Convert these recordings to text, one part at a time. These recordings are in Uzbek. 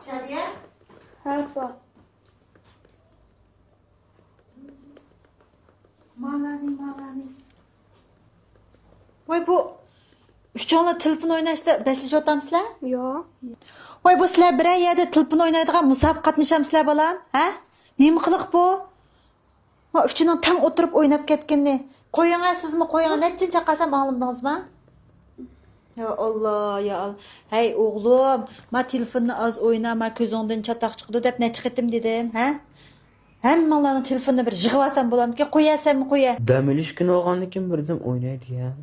Şadiye? Hapa. Malani. Voy bu uchonlar telefon o'ynashda beslasha o'tamsizlar? Yo'q. Voy bu sizlar bir yerda telefon o'ynaydigan musobaqa qatnashamsizlar bolam, ha? Nima qiliq bu? Ma uchining tang o'tirib o'ynab ketganni. Qo'yingizmi, qo'ying. Nechincha qasam anglamdingizmi? Ya Allah. Hey o'g'lim, ma telefonni az o'ynama, ko'zingdan chatoq chiqdi deb necha qitim dedim, ha? Hammalarning telefonni bir yig'ib olsam bo'lamki, qo'yasanmi, qo'ya. Dam olish kuni olgandan birdan o'ynaydigan.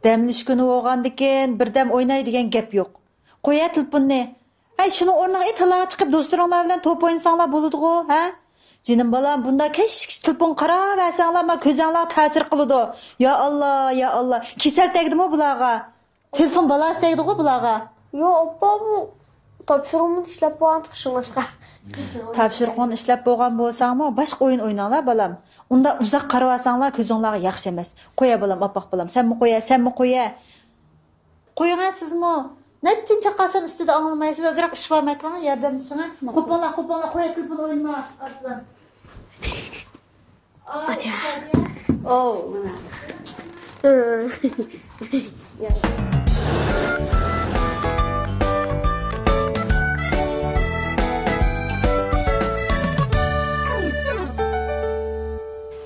Damlish kuni bo'lgandikin birdam o'ynaydigan gap yo'q. Qo'ya telefonni. Ay shuni o'rniga italaga chiqib do'stlaringlar bilan to'p o'ynasanglar bo'ladi-ku, ha? Jinim bolam, bunda kesh telefon qarab versanglar, ma ko'zinglar ta'sir qiladi. Ya Allah. Kesal tegdimi bularga? Telefon balasi tegdi-ku bularga. Yo'q, oppa bu topshiriqni ishlab qo'ygan chiqishingizga. Topshiriqni ishlab bo'lgan bo'lsangmi, boshqa o'yin o'ynanglar bolam. Unda uzoq qarab olsanglar ko'zinglarga yaxshi emas. Qo'ya bolam, opaq bolam. Senmi qo'ya? Qo'ygansizmi? Nechincha qasam ustida anglamaysiz, ozroq ish bo'lmay qolgan yordamchisini. Qo'pollar, qo'ya telefon o'ynama aslan. Acha. Mana.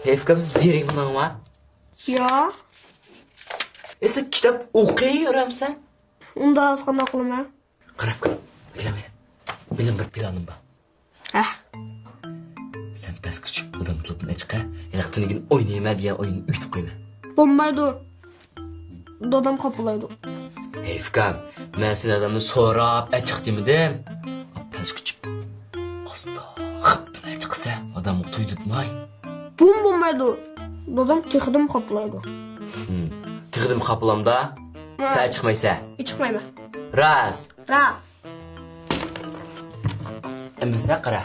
Heyfkam zering bunangma? Yo'q. Esa kitob o'qiyveramsan? Unda qana qilaman. Qarab qil. Bilim bir planim bor. Sen past kuchib odam tilini chiqa, yaqtinligin o'ynayman degan o'yinni uyutib qo'yma. Bo'lmaydi. Dodam qopilaydi. Heyfkam, men sen odamni so'rab achiq demadim. Past kuchib. Asta, xipni chiqsa, odamni to'yditmay. Bo'lmaydi. Dodam texdim qopilaydi. Tig'dim qaplamda. Sen chiqmaysa. Chiqmayman. Ras. Endi sen qara.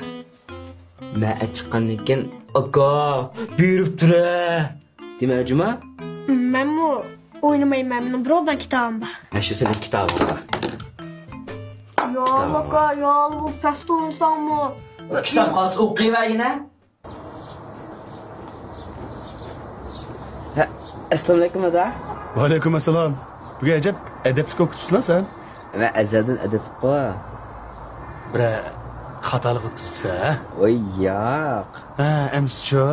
Men chiqqandan keyin aka berib tura. Demakmi? Men bu o'ynamayman. Mening birovdan kitobim bor. Mana shu sening kitobing bor. Yo'q, aka, yo'q, bu pastda o'ynasammi? Kitob qolsa o'qiyvergina. Assalomu alaykum ada. Va alaykum assalom. Buga ajab adablik o'qitibsan sen? Men azaldan adab qo'y. Bir xatolik o'qitibsan. Voy yo'q. Emscho.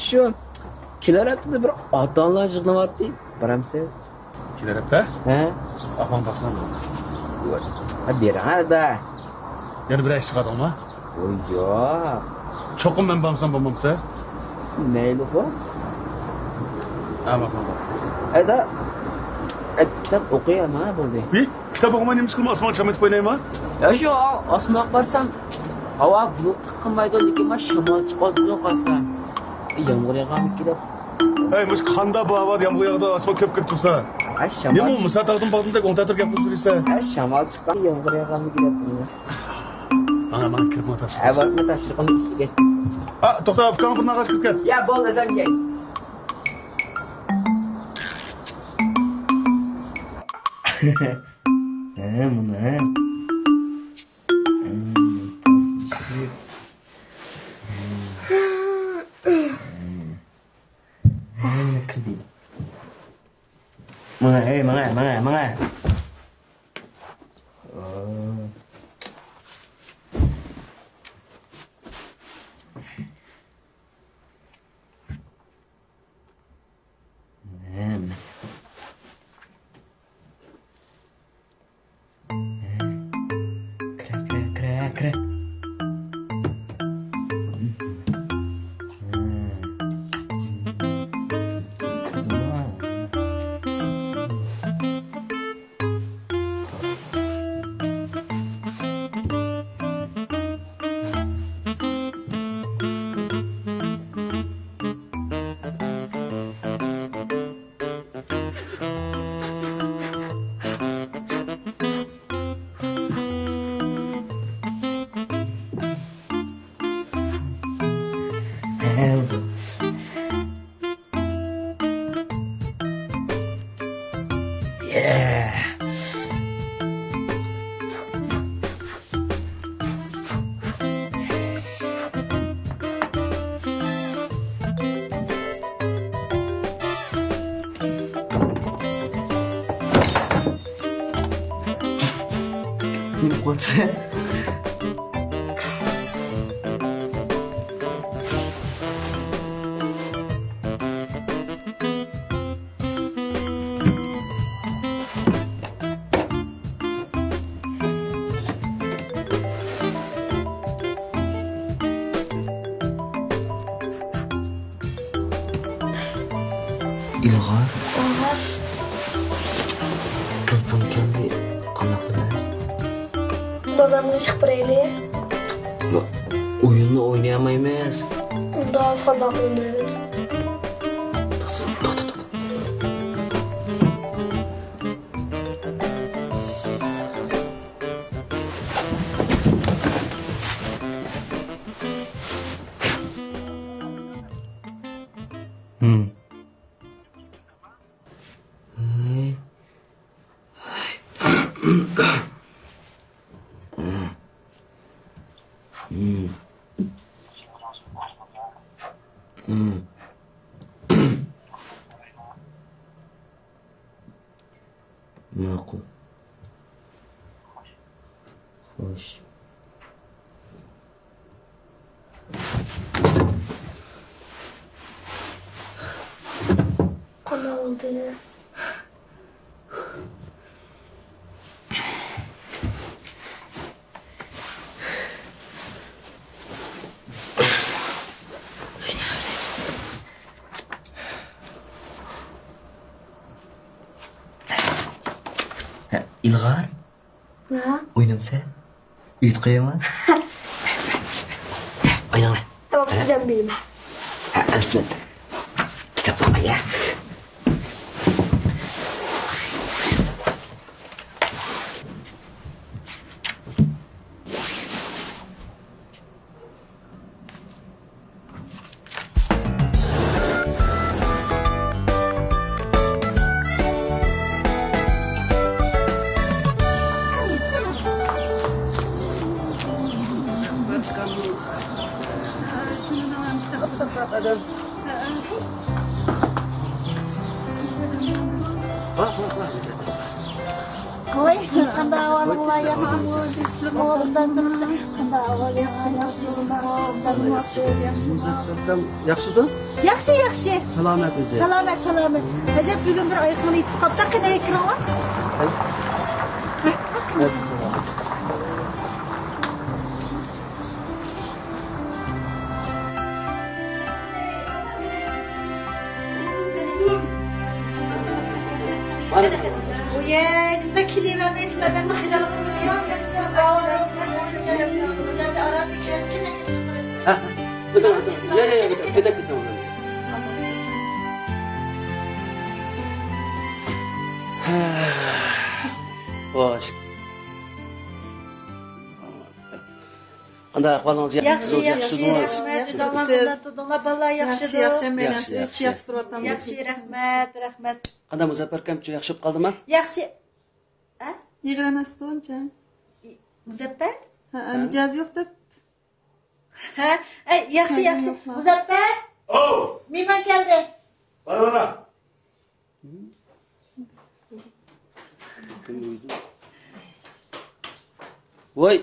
Shu kelarapti bir ota-onalar yig'layapti. Biramsiz? Kelarapti? Ahvon boqsan. Berada. Yana bir ish chiqadimi? Voy yo'q. Cho'qim men bo'lsam bo'lmabdi. Mayli bu. Ama. Ada kitap o'qiyman bo'ldi. Kitap o'qimay nima qilma, osmon chamatib o'ynayman? Ya shu osmon qarsam, havo bulut qilmaydi, lekin men shamol chiqadi qolsam. Yomg'ir yog'ami kelib. Mush qanda bu havo yomg'ir yog'di, osmon ko'p tursa. Shamol. Nima musataqdan bag'dimda o'ntatir gap qilib tursa? Shamol chiqqan, yomg'ir yog'ami kelib. Mana kirib o'tasiz. Avvalma tashriqni istiga. To'xta, afkon bir nag'ash kirib ket. Ya bo'ldi, o'zim yey. Mana. Mana. Kira. kelib qolsa. İlg'or, telefon keldi. Qanday qilamiz? Dadamga chiqib boraylik. O'yinni o'ynayolmaymiz. Unda qanday qilamiz? Ma'qul. Xo'sh. Qanday oldu? İlg'or, Ha? o'ynamsa? Uyut qo'yaman. Ayanglar. Tamam, güzel benim. Aslan. Kitob o'qi ya. Oy, qanday ahvoling yaxshimi? O'g'limdan qanday ahvol Yaxshida? Yaxshi, yaxshi. Salomat o'zi. Salomat. Ajab bugun bir oyoqni yetib qopti, qanday ekran? Oye, nimda kilivermesin adamni xijolat qilib Xo'sh. Qanday ahvolingiz? Yaxshi, Yaxshisiz? rahmat. Bizlar bolalar yaxshi. Yaxshi turibman. Yaxshi, rahmat. Qanday Muzaffar akam yaxshi bo'lib qoldimi? Yaxshi. Ha? Yig'lamasdi uncha. Muzaffar? Ha, mijoz yo'q deb. Ha, yaxshi. Muzaffar? Mehmon keldi. Bana. Voy.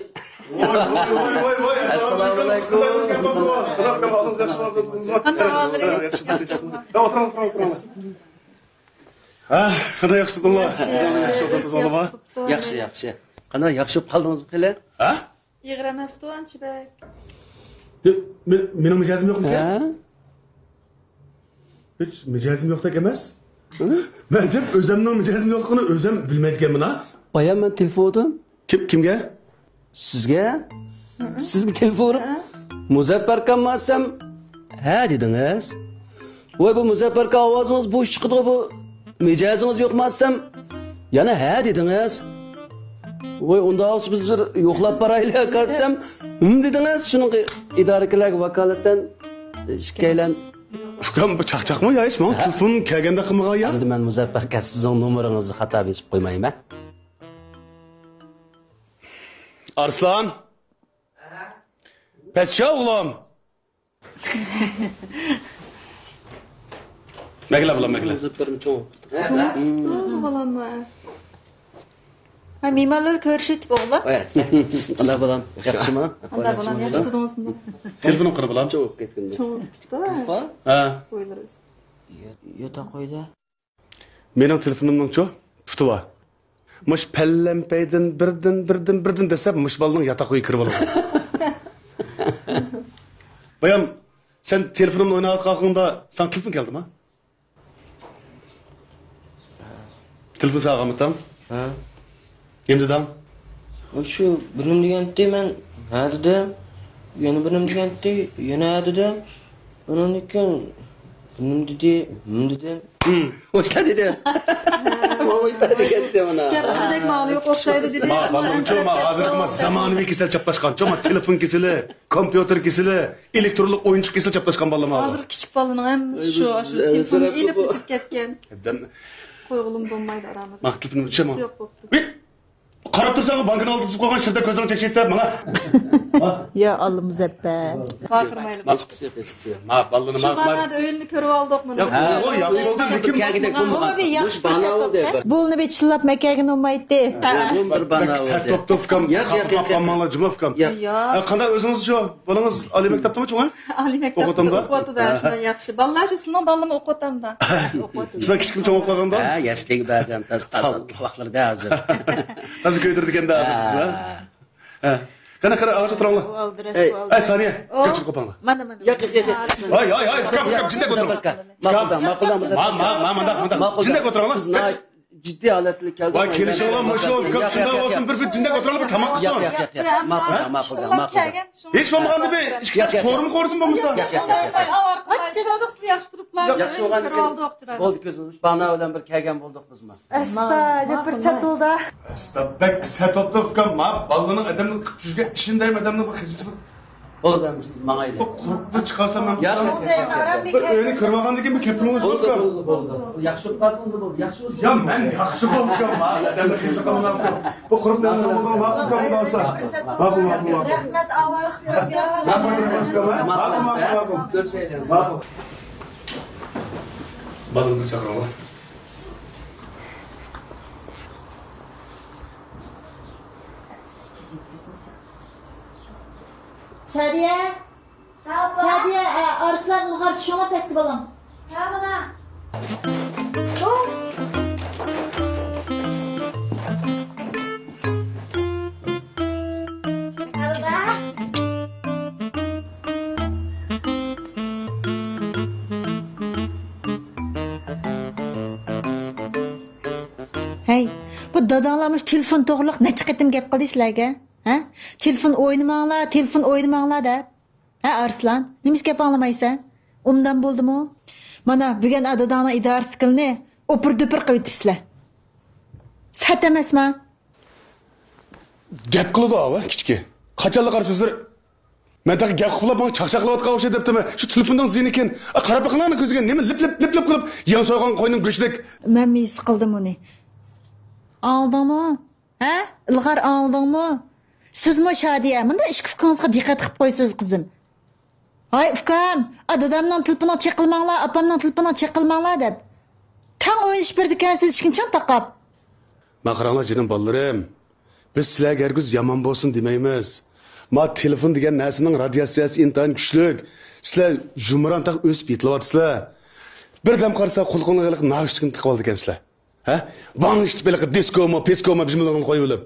Voy. Assalomu alaykum. Ha, qanday yaxshi bo'ldi? Yaxshi. Qanday yaxshi bo'lib qoldingizmi qila? Ha? Yig'lamasdi anchibek. Mening mijozim yo'qmi? Ha? Hech mijozim yo'qdek emas. Men jim o'zimning mijozim yo'qligini o'zim bilmaydiganman ha. Bayan men telefondim. Kimga? Sizga? Sizga telefon urib, Muzaffar akamasam, ha dedingiz. Voy bu Muzaffar aka ovozingiz bo'sh chiqdi bu. Mijozingiz yo'qmasam, yana ha dedingiz. Voy unda biz bir yo'qlab boraylik desam, dedingiz. Shuning idorachilarga vakolatdan shikaylan. Ukam bu chaqchaqmi yo'q? Men telefon kelganda qilmagan ya. Hozir men Muzaffar aka sizning nomeringizni xato besib qo'ymayman. Arslan. Petşa oğlum. Bekle. Muzaffar cho'ng. Oğlanlar. Ha, memarlar görüşüp oğlum. Buyur. Ana balam, yaxshimi? Anda bolam yaxshi tudingizmi? Telefonim qilib bolam. Cho'p ketganda. Cho'ng ketibdi. Ha. Qo'ylar o'zi. Yota qo'ydi. Mening telefonimning cho tutuva. Mush pallampeydin birdan desam mush balning yotoqqa kirib oladi. Bayam sen telefonimni o'ynayotganingda sen telefon keldimi? Telefon sağlamıtam. Ha. Emdidan. Shu bilim deganda men ha dedim. Yana bilim deganda yana ha dedim. Undan keyin bilim dedim. Hoşta dedi. Hoşta dedi mana. Gapidek ma'lum yo'q o'xshaydi dedi. Çoma hozirgi zamonaviy kasal chaplashgan. Çoma telefon kesili, kompyuter kesili, elektronik o'yinchiq kesili chaplashgan bolalar. Hozir kichik bolaning hammasi shu telefonni ilib o'tib ketgan. Qo'yg'ulim bo'lmaydi aramizda. Maqtilni choma. Yo'q bo'pti. Qarab tursan bankini oldirib qo'ygan shirda ko'zini chekchekda mana. Ya Allah Muzaffar. Baqirmayli. Ma ballini Shu banada o'yinni ko'rib oldik mana. Ya o yaxshi bo'ldi lekin Kagidek bo'lmagan. Mush bana oldu. Bulunu bir çillap mekagin olmaydı. Bir bana Sert oldu. top-topkam, Yo'q. qammanlar jumafkam. Yo'q. Qanday o'zingiz shu bolangiz oliy maktabdami cho'ng? Ali maktabda O'qitamda? o'qiyotdi shundan yaxshi. Bolalar shu sinov balamni o'qitamda. Sizlar kichkim cho'ng o'qiganda? Ha, yoshlik ba'zan toza vaqtlarda hozir. Hozir ko'ydirdiganda hozir, ha. Qanaqa og'acha turanglar. Ay Saniya, ko'chib qo'panglar. Mana. Yo'q. Ay, ukam, jindak o'tiring. Ma'qul. Jindak o'tiringlar. Jiddiy holatli keldi. Voy kelishinglar mushu, ukam shunday bo'lsin, bir jindak o'tiringlar, bir tamoq qilsin. Ma'qul. Hech bo'lmaganda bir ishga qo'rmi qo'rsin bo'lmasa. yaxshi turiblar. Yaxshi bo'lgan bo'ldi ko'zimiz. Bana bilan bir kelgan bo'ldik bizmi? Asta, bir satılda. Bak satotda ukam, ma ballarning adamni qilib yurgan ishindaymi adamni bu xijilchilik. Bo'lganmiz mangayda. Quruqni chiqarsam men Yo'q. bir o'yini ko'rmagandan keyin bir keltiringiz ukam. Bo'ldi. Yaxshi qilsangiz bo'ldi. Yaxshi bo'lsin. Ya men yaxshi bo'lgan, ma adamni xijil qilmayman. Bu quruqni bo'lgan vaqt ukam bo'lsa. Ma'qul. Rahmat avar. Ma'qul. Ko'rsaymiz. Ma'qul. Balını çağıralım. Şadiye. Şadiye, Arslan Ilgar şuna pesti balam. Hey, bu dadalamış telefon to'g'riliq necha qatim gap qildi sizlarga? Ha? Telefon o'ynamanglar deb. Ha, Arslan, nima gap anglamaysan? Undan bo'ldimi? Mana bugun adadana idorasi qilni o'pir-dupir qilib o'tibsizlar. Sat emasmi? Gap qiladi ava kichki. Qachonlar qarshi so'zlar. Men taq gap qilib men chaqchaqlayotgan o'sha debdimi? Shu telefondan zin ekan. Qarab baqinglarni ko'ziga nima lip qilib yan so'ygan qo'yning go'shdek. Men mis qildim uni. Aldingmi? Ha? Ilg'ar aldingmi? Sizmi Shadiya? Bunda ishki fikringizga diqqat qilib qo'ysiz qizim. Hay ukam, dadamning telefoniga chaqilmanglar, opamning telefoniga chaqilmanglar deb. Tang o'yinish berdikansiz ishkinchan taqab. Maqaranglar jinim ballalarim. Biz sizlarga hargiz yomon bo'lsin demaymiz. Ma telefon degan narsaning radiatsiyasi intayin kuchli. Sizlar jumran taq o'sib yetilyapsizlar. Birdan qarasa qulqinliq naushnikni tiqib oldi ekansizlar. Ha? Vangishti belaqa diskomi, peskomi bizlarni qo'yib olib.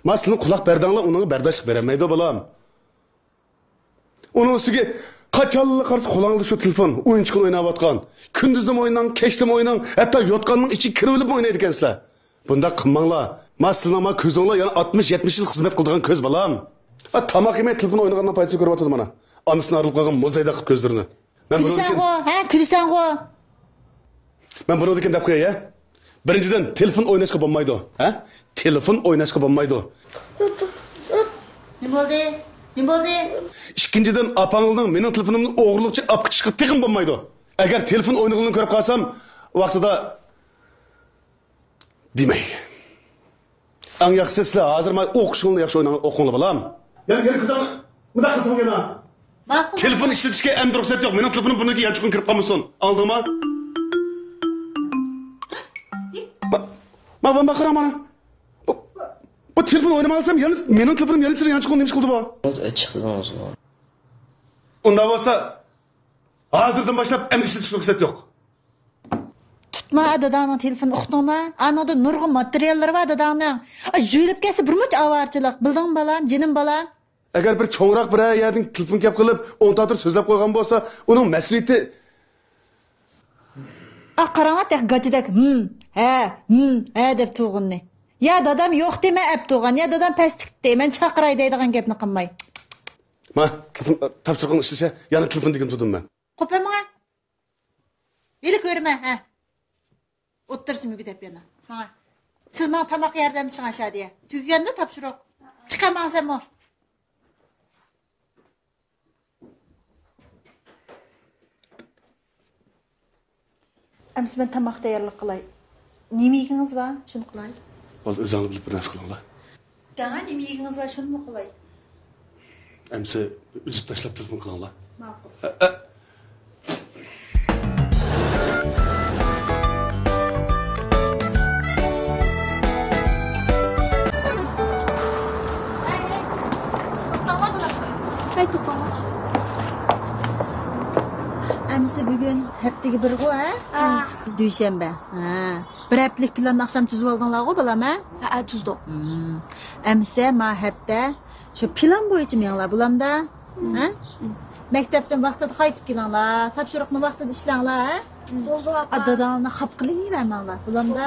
Ma sizning quloq berdinglar, unga bardoshlik beramaydi bolam. Uning ustiga qachonlar qarsa qo'lingizda shu telefon o'yinchiqni o'ynayotgan. Kunduzim o'ynang, kechdim o'ynang, hatto yotganning ichiga kirib olib o'ynaydi ekansizlar. Bunda qilmanglar. Ma sizlarning ma ko'zinglar yana 60-70 yil xizmat qilgan ko'z bolam. Tamoq yemay telefon o'ynagandan foydasi ko'ryapti mana. Onasini arilib qolgan muzayda qilib ko'zlarini. Men Kulsan go. Men buni degan deb qo'yay, ya. Birinchidan telefon o'ynashga bo'lmaydi, ha? Telefon o'ynashga bo'lmaydi. Nima bo'ldi? Ikkinchidan opangizning mening telefonimni o'g'irlikcha olib ketishga tegim bo'lmaydi. Agar telefon o'ynaganini ko'rib qolsam, vaqtida demay. Ang yaxshisi sizlar hozir men o'qishingni yaxshi o'qinglar bolam. Yana kuzani bunday qilsam yana. Telefon ishlatishga endi ruxsat yo'q. Mening telefonim bunga yanchiqni kirib qolmasin. Oldingmi? Ma qarang mana. telefon oynamalsam, yalnız mening telefonim yalnız yanlış qilib nima qildi bu? Chiqdi o'zi. Unda bo'lsa, hozirdan boshlab endi ishlatish ruxsat yo'q. Tutma dadamning telefonini uqdingmi? Anada nurg'un materiallar bor dadamning. Juyilib kelsa bir muncha avarchilik. Bildingmi balam, jinim balam? Agar bir cho'ngroq bir yerdan telefon kelib qilib, 10 ta tur so'zlab qo'ygan bo'lsa, uning mas'uliyati Qaranglar, gajidek ha deb tug'unni. Ya dadam yo'q dema ap tug'an, ya dadam pastlik deyman chaqiray deydigan gapni qilmay. Ma, telefon topshiriqni ishlasa, yana telefon degan tudim men. Qo'pamga. Yili ko'rma, ha. O'ttirsin deb yana. Ha. Siz menga tamoq yordamchi chiqashadiya. Tugaganda topshiriq. Chiqamansan mo. Amsi men tamoq tayyorlik qilay. Nima yegingiz bor? Shuni qilay. Bo'ldi, o'zingiz bilib bir narsa qilinglar. Dana nima yegingiz bor? Shuni qilay. Amsi uzib tashlab telefon qilinglar. Ma'qul. Hay to'qama. Amsi bugun haftaga bir go, ha? Dushanba. Ha. Bir haftalik planni akşam tuzib oldinglar-ku, balam, ha? Ha, tuzdi. Amsi ma hafta shu plan bo'yicha menlar bulamda, ha? Maktabdan vaqtida qaytib kelinglar, topshiriqni vaqtida ishlanglar, ha? Bo'ldi, opa. Dadangni xap qilavermanglar. Bulamda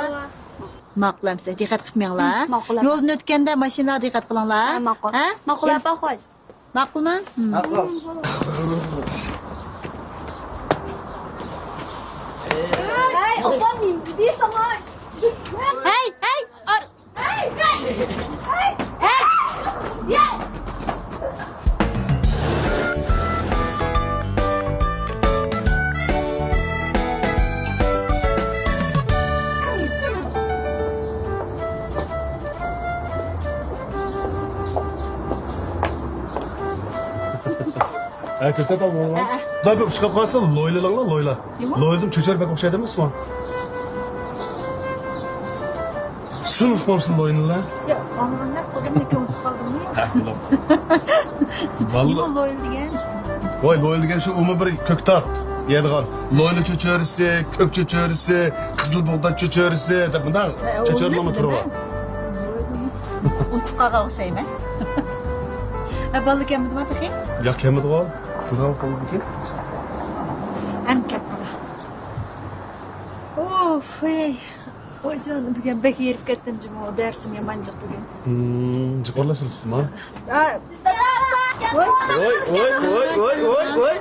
ma'qul amsi, diqqat qilmanglar. Ma'qul. Yo'ldan o'tganda mashinalarga diqqat qilinglar. Ma'qul. Ha? Ma'qul, opa, xo'sh. Ma'qulmi? Ma'qul. Hey, opam nima deysan, xo'sh? Hey! Hey! Hey! Yeah! Ko'rsat olmayman. Xudo bir chiqib qolsa, lo'ylalanglar, lo'yla. Lo'yildim cho'charbek o'xshaydi emasmi? Shuni uqmamsin lo'yinlar. Ya, omonlar qo'limdagi unutib qoldimmi? Nima Valloh. lo'yil degan? Voy, lo'yil degan shu umr bir ko'ktot yeydigan. Lo'yli cho'chorisi, ko'k cho'chorisi, qizil bug'doy cho'chorisi deb bunday cho'chorlarni turib. Unutib qolgan o'xshayman. Balli kamidimi taxi? Yo'q, kelmadi o. Qizg'on qoldiki. Am katta. Of, ey. Oy canım, bugün bek yerib ketdim jimo, dersim yamanjiq bugün. Jiqorlashiribsizmi? Voy.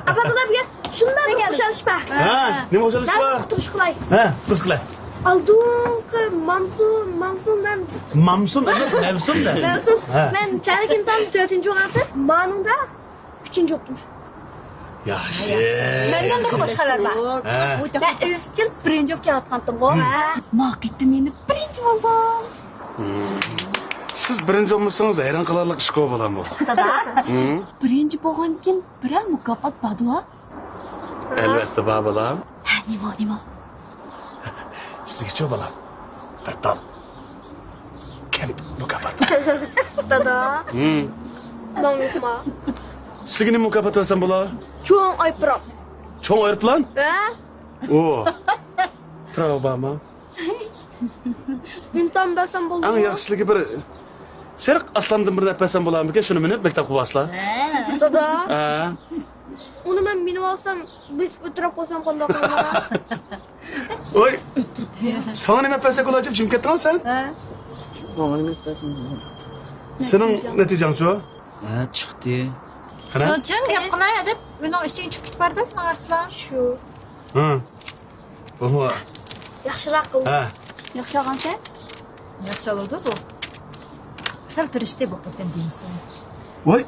Apa dadamga shundan o'xshalishpa. Ha, nima o'xshalish bor? Turish qilay. Ha, turish qilay. Aldunqi Mamsundan Mamsun emas, Mavsumda. Ha. Men Chalakindan 4-o'qitib, Manunda 3-o'qitdim. Yaxshi. Mendan bir boshqalar bor. Ha. Men izchil birinchi bo'lib kelayotgandim-ku. Maqitda meni birinchi bo'ldim. Siz birinchi bo'lmasangiz hayron qolarlik ish ko'p bo'lam bu. Dada, birinchi bo'lgan kim bilan mukofot bordi-ku? Albatta bor bo'lam. Ha, nima? Sizga-chi bo'lam. Battal. Kim mukofot? Dada, no'ngma. Sizga nima mukofot olsam bo'lar? Cho'ng oyproq. Cho'ng aeroplan? Ha? O. Pravbama. Imton bersam bo'ldi. Eng yaxshiligi bir Seriq aslandan bir napasam bo'larmikan? Shuni minib maktabga borslar. Dada, Ha. uni men minib olsam, biz o'tirib qo'ysam qanday qilaman? Oy. Sana nima pasa bo'lajib jim ketdingmi sen? Ha? Sening natijang-chi? Ha, chiqdi. Qana? Cho'chin gap qilay deb, mening ishing chiqib ketib bordi, sizning arslan. Shu. Ha. Oho. Yaxshiroq qil. Ha. Yaxshi olgansan? Yaxshi oldi bu. Filtrishda bu qilgan deysan. Voy.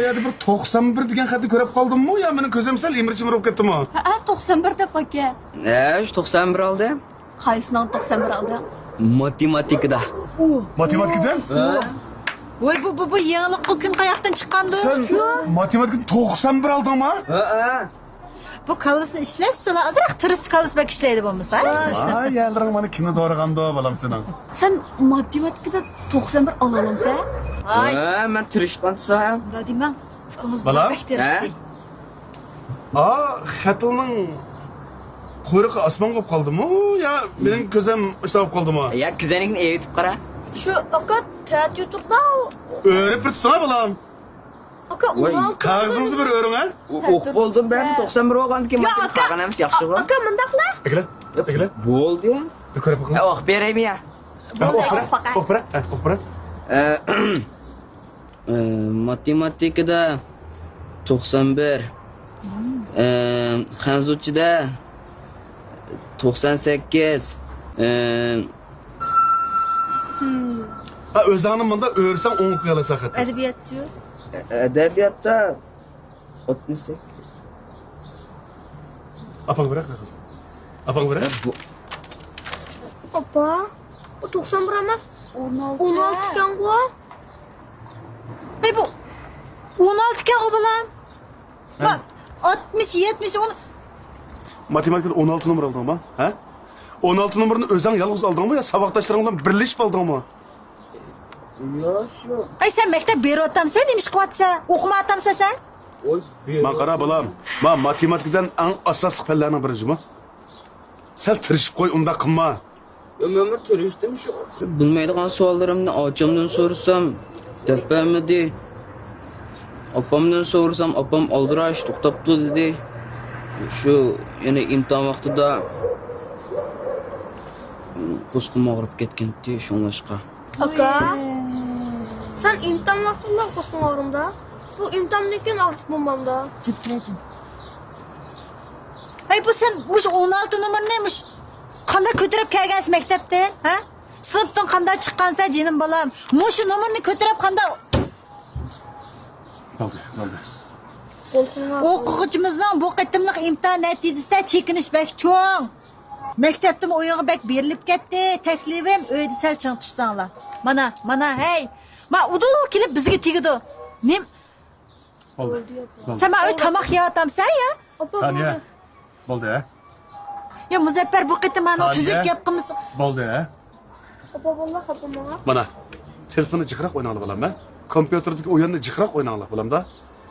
Yerda bir 91 degan xatni ko'rib qoldimmi? Yo, meni ko'zim sal imirchimir bo'lib ketdimi? Ha, 91 deb aka. Shu 91 oldi. Qaysidan 91 oldi? Matematikada. Matematikadan? Voy bu yangilik kun qayoqdan chiqqandi? Sen matematikada 91 oldingmi? Ha. Bu kalısını işletsizlar, azırak tırıs kalısı bak işleydi bulmuş, ha? Ay, yalırın bana kimi doğraganda balam senin. Sen matematikada 91 alalamsan? Ay, men tirishqansam. da deyman. Ufkumuz Bala? bak terisi. Xatilning quyruqi osmonga olib qoldimi? Yo, mening ko'zim o'sha olib qoldimi? Ya kuzeningni evitib qara. Şu aka teat yuturda O'rib tursana balam. aka 16. Qog'ozingizni bir o'ring, ha? O'qib bo'ldim ben 91 bo'lgandan Ya keyin aka. qolgan ham yaxshi bo'l. Aka mındaqla. Ekle. Bo'ldi ya. Bir ko'rib bakalım. O'qib beraymi ya? O'qib. Matematikada 91. Xanzuchida 98. O'zingni bunda o'rsang o'ng qo'yalasan xat. Edebiyatçı. Adabiyotda 68. Apang bırak kız. Apang bırak. Apa? Bu 91 emas. 16 kan bu. Ay bu 16 kağıt o balan. Bak 60, 70, 10. Matematikada 16 numara aldın mı? Ha? 16 numaranı özang yalnız aldın mı ya sabahdaşlarınla birleşip aldın mı? Yo şu. Ay sen mektep beri otamsan demiş kıvatsa. Okuma atamsa sen. Oy. Ben qara balam. Ben matematikten en asas fellerine biricim ha. Sen tirişip koy onda qilma. Ömür turishdim shu. Bilmaydigan savollarimni ochimdan so'rasam, topamidi. Opamdan so'rasam, opam oldirash to'xtabdi dedi. Shu yana imtihon vaqtida qo'sqim og'rib ketgandi, shunlashqa. Aka. Sen imtihan vaktinde kusum ağrımda. Bu imtihanlıkken artık bulmamda. Cıptıracım. Ay bu sen bu 16 numara neymiş? Kanda kötürüp kelgensin mektepte, ha? Sınıftan kanda çıkkansa canım balam. Muşu numarını kötürüp kanda... Oldu. O'quvchimizning bu qitimliq imtihon natijasida chekinish bek cho'ng. Maktabdan o'yinga bek berilib ketdi. Taklifim uyda sal ching tursanglar. Mana hey. Ma udul kelib bizga tegidi. Nim? Oldu. Sen ma uy tamoq yeyotamsan ya? Saniye. Oldu ha? Ya Muzaffar bu qitim mana Saniye. tuzuk gap qilmisan. Oldu ha? Apa vallahi kapıma. Mana. Telefonu jiqroq o'ynanglar balam ha. Kompyuterdagi o'yinni jiqroq o'ynanglar balamda.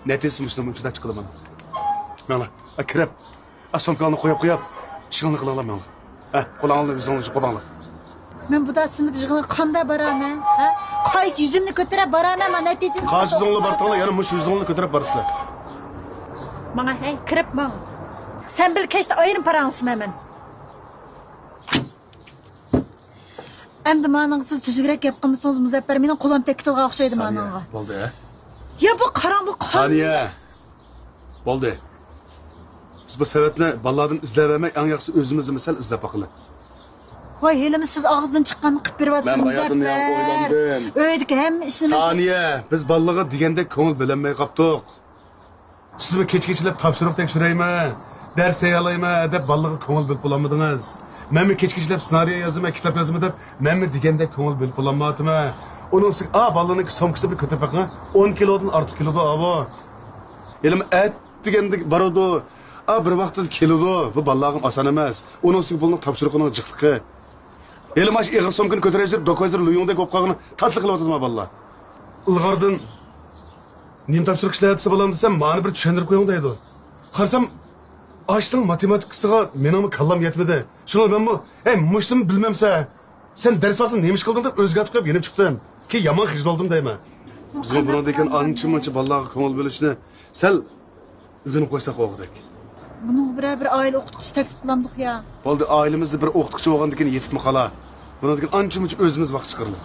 Netisi muslimin uchida chiqadi mana. Mana, kirib. Asomkani qo'yib, ishingni qilinglar mana. Ha, qo'lingni o'zingizga qo'yinglar. Men bu da sinib yig'ini qanday boraman, ha? Qaysi yuzimni ko'tarib boraman, mana natijani. Qarshingizga bortinglar, yana mush yuzingni ko'tarib borsizlar. Mana hey, kirib man. Sen bil kechda ayrim paranglashmayman. Endi mening siz tuzukroq gap qilmasangiz Muzaffar mening qo'lim tektilga o'xshaydi meningga. Bo'ldi ha? Ya bu qarang. Saniye. Bo'ldi. Biz bu sababni balalardan izlab olmay, eng yaxshisi o'zimizni misal izlab baqilib. Voy, helimi siz og'izdan chiqqanni qilib beryapsiz Men bayatını ya o'ylandim. Öydeki hamma ishni. Saniye, biz balalarga degandek ko'ngil bilinmay qopdik. Sizmi kech-kechlab topshiriq tekshiraymi, dars yalaymi deb balalarga ko'ngil bilib bo'lamadingiz. Menmi kech-kechlab ssenariy yozma, kitob yozma deb menmi degandek ko'ngil bilib bo'lamadimmi? Onun için balanın somkisi bir kötü bakın 10 kilodan artık kiloda abo. Elim et degendik barodu. Bir vaqtda kiloda bu balag'im oson emas. Onun için bulunq topshiriqning jiqliqi. Elim aş ig'ir somkini ko'tarib dokozir luyungda ko'p qolgan tasliq qilyapti balla. Ilg'ordan nim topshiriq ishlayapti balam desam, meni bir tushuntirib qo'ying deydi. Qarsam ashning matematikasiga mening kallam yetmadi. Shuni men bu, mushtim bilmamsa, sen ders vaqtida nemish qilding deb o'zgartib qo'yib yenib chiqdim. Ki yomon xijil oldim deyman. Bizga bundan ancha-muncha balalarga ko'ngil bo'lishni sal o'rganib qo'ysak o'g'dak. Buni bir oila o'qituvchi taklif qilamdik ya. Bo'ldi, oilamizda bir o'qituvchi bo'lgandan keyin yetibmi qola. Bundan ancha-muncha o'zimiz vaqt chiqardik.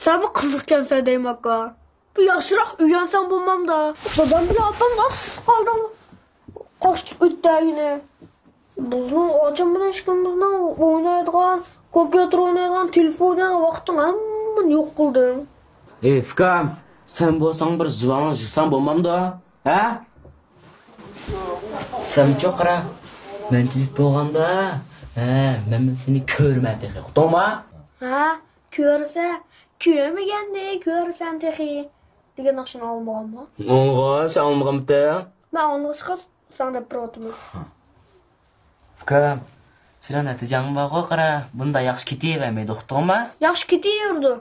Sen bu kızlıkken fedeyim aka. Bir yaşırak uyansam bulmam da. Babam bile apam nasıl kaldım. Kaçtık öttü yine. Bizim acım bile işkimizden oynaydıgan, kompüter oynaydıgan, telefondan vaktin hemen yok kıldım. Fikam, sen bo'lsang bir zuvani yig'sam bo'lmamda, ha? Sen cho'qira. Men chizib bo'lganda, men seni ko'rmadim, uqdingmi? Ha, körse Köymegende görsen tehi. Degan akşam almaganma. Oğlum sen almağın bite. Ben onu çıkart sen de protumu. Ukam, sen netijan bağı qara. Bunda yaxshi ketavermaydi, uqdingmi? Yaxshi ketaverdi.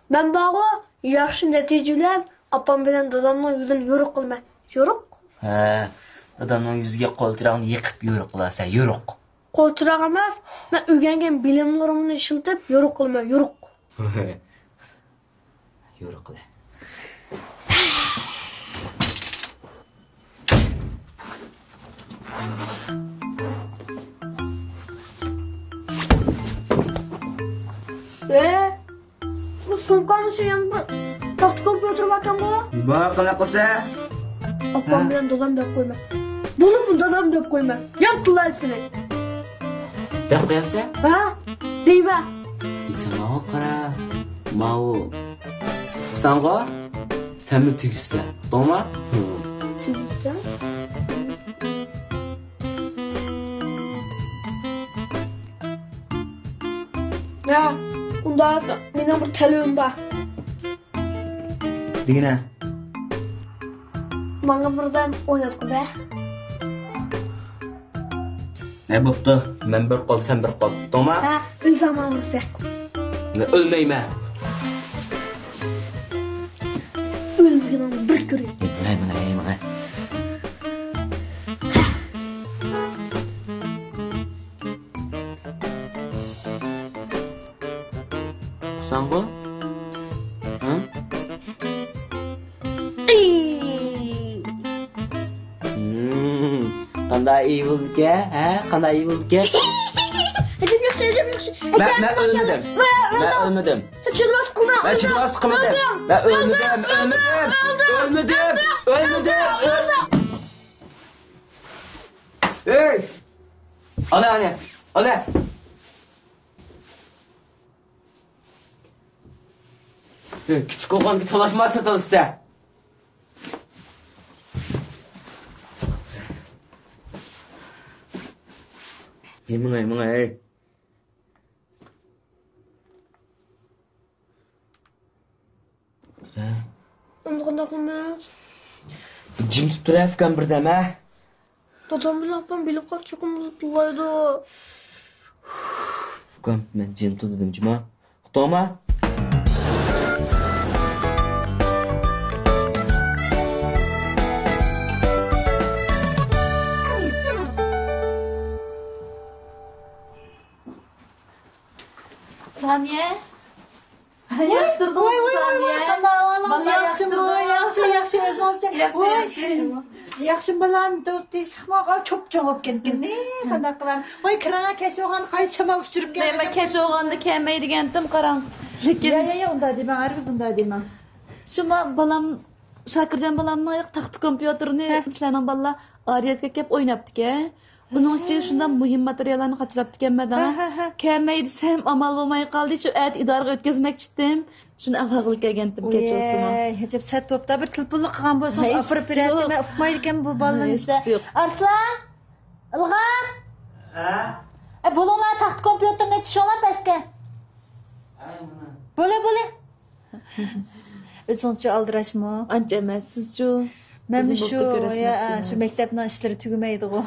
Ben bağı yaxshi natijalar apam bilan dadamning yuzini yo'ruq qilma. Yo'ruq? Ha, dadamning yuziga qo'ltirog'ini yiqib yo'ruq qilasan, yo'ruq. Qo'ltiroq emas, men o'rgangan bilimlarimni ishiltib yo'ruq qilma, yo'ruq. Yo'ruq qila. Bu sumkani şu yanında taxt kompüter ekan bu. Bor qilaqsa? Apam bilan dadam deb qo'yma. Buni bu dadam deb qo'yma. Yot qilay seni. Deb qo'yapsan? Ha? Deyma. Sana qara. Mau. Sango? Sen mi tegishsa? To'g'rimi? Ya, unda mening bir talabim bor. Degina. Menga birdan o'ynatqida. Ne bo'pti? Men bir qo'l, sen bir qo'l. To'g'rimi? Ha, o'lsaman o'lsa. Men o'lmayman. O'lmaganimni bir ko'ray. Mana. Sango? Ha? Qanday iyi bo'ldi-ki? Ha? Qanday iyi bo'ldi-ki? Hajim yaxshi. Ben ölmedim. Ben ölmedim. Chirmas qilma. Ben chirmas qilmadim. Ben ölmedim. Hey! Ana. Küçük oğlan bir talaşma çalışsa. Mına hey. Unda qanday qilmas? Jim tutib turayotgan birdama. Dadam bilan apam bilib qolchiqimizni tug'aydi. Ukam, men jim tutdim jima. To'g'rimi? Saniye. Yaxshirdim. Voy. Yaxshi o'zing. Yaxshi bilan do'sti chiqmoq cho'pchong bo'lib ketgan-ne. Qanday qilaman? Voy kiranga kechog'an qaysi shamol uchirib keldi. Men kech o'g'anda kelmay degandim, qarang. Lekin Ya, unda deyman, harbiz unda deyman. shuma balam Shokirjon balamning taxti kompyuterini sizlarning bolalar oriyatga kelib o'ynabdi-ku. Buning ichiga shundan muhim materiallarni qochiribdi ekanman-da. Kelmay desam amal bo'lmay qoldi. Shu at idoraga o'tkazmoqchi edim. Shuni avval kelgandim kecha o'zim. Hechib sat to'pda bir tilpullik qilgan bo'lsa, ofirib beradi. Men uqmaydi ekan bu bolalarni işte. Arslan! Ilg'am! Ha? Bo'linglar taxt kompyuterni tushaman pastga. Bo'la. O'zingizcha aldirashmi? Ancha emas, siz-chu. Men shu maktabning ishlari tugamaydi-ku.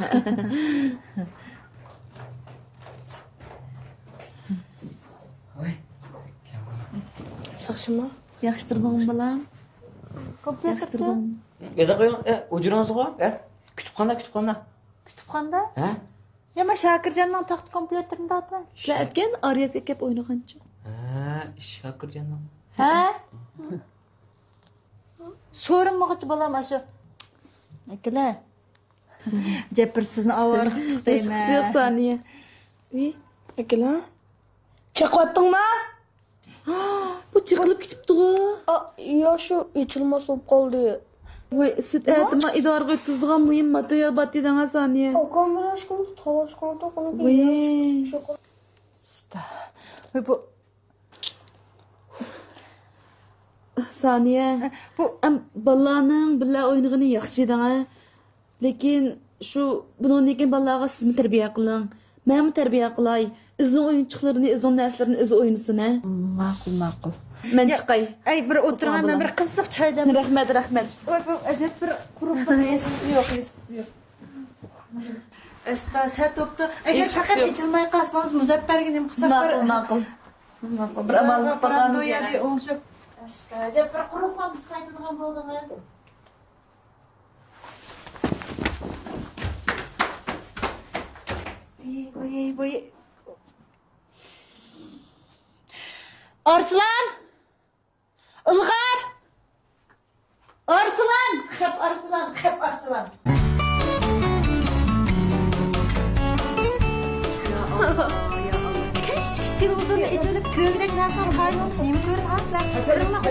Yaxshimi? Yaxshitirdingmi bolam? Kompyuterni. Eza qo'ying. O'jiringizga. Kutubxona. Kutubxonada? Ha? Ya, men Shokirjonning taxt kompyuterini topdim. Sizlar aytgan oriyatga kelib o'ynagancha. Ha, Shokirjonning. Ha? So'rinmoqchi bolam shu. Akalar. Jabir sizni ovora qilib deyman. Yo'q, Saniya. Akalar. Chaqyapdingmi? Bu chiqilib ketibdi-ku. Yo shu ichilmas bo'lib qoldi. Voy, siz aytma idoraga o'tkazdigan muhim material bor dedingiz, Saniya. Akam bilan shuni talashgan to'qini. Voy. Voy bu Saniya. bu bolalarning birga o'ynagani yaxshi edi. Lekin shu bundan keyin bolalarga sizni tarbiya qiling. Men mi tarbiya qilay? O'zining o'yinchiqlarini, o'zining narsalarni o'zi o'ynasin, ha? Ma'qul, ma'qul. Men chiqay. Ay, bir o'tiraman, men bir qiziq choy dam. Rahmat, rahmat. Voy, bu ajab bir quruq bir yo'q. Astas, ha topdi. Agar Eshik faqat yo'q. ichilmay qolsangiz Muzaffarga nima qilsak Ma'qul, ma'qul. Ma'qul. Bir amal qilamiz yana. O'ngshib. Ajab bir quruqman qaytadigan bo'ldingiz. Voy. Arslan! Ilg'ar! Arslan! Xep Arslan! Keşke televizorda ecilib ko'gdak narsani qo'yamiz. Nima ko'ryapsizlar? Biringlar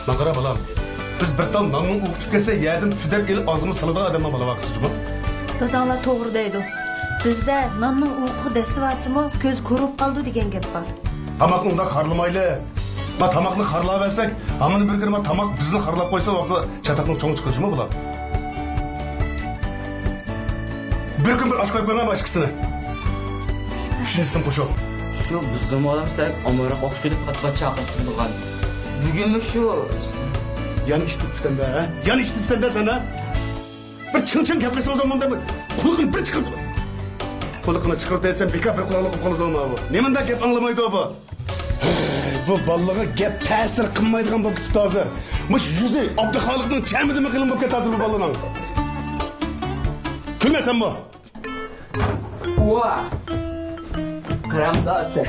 Maqara balam. Biz bir tan nonning o'qib kelsa, yerdan tudab elib og'zimiz saladigan odamlar bo'lavaqsiz-ku. Dadanglar to'g'ri deydi. Bizda nonning uyqu desivasimi ko'z ko'rib qoldi degan gap bor. Tamoqni unda xarlamayli. Ma tamoqni xarlab olsak, hamini bir kirma tamoq bizni xarlab qo'ysa, vaqtida chatoqning cho'ng chiqishimi bo'ladi. Bir kun bir osh qo'yib qo'yman boshqasini. Shunisidan qo'shib. Shu bizim olamsak omora qo'shilib qatqa chaqirib turgan. Bugunmi shu Yan ishtibsan-da, ha? Yan ishtibsan-da sana. Bir ching gaplashsa o zamanda qulqini bir chiqirdi. Qulqini chiqirib desam bekor bir quloqni qo'lidami bu? Nemanda gap anglamaydi bu? Bu ballaga gap ta'sir qilmaydigan bo'lib ketdi hozir. Mush yuzi Abduxoliqning chamidimi qilib bo'lib ketadi bu ballaning. Kulmasan bu? Ua! Qaramda asa.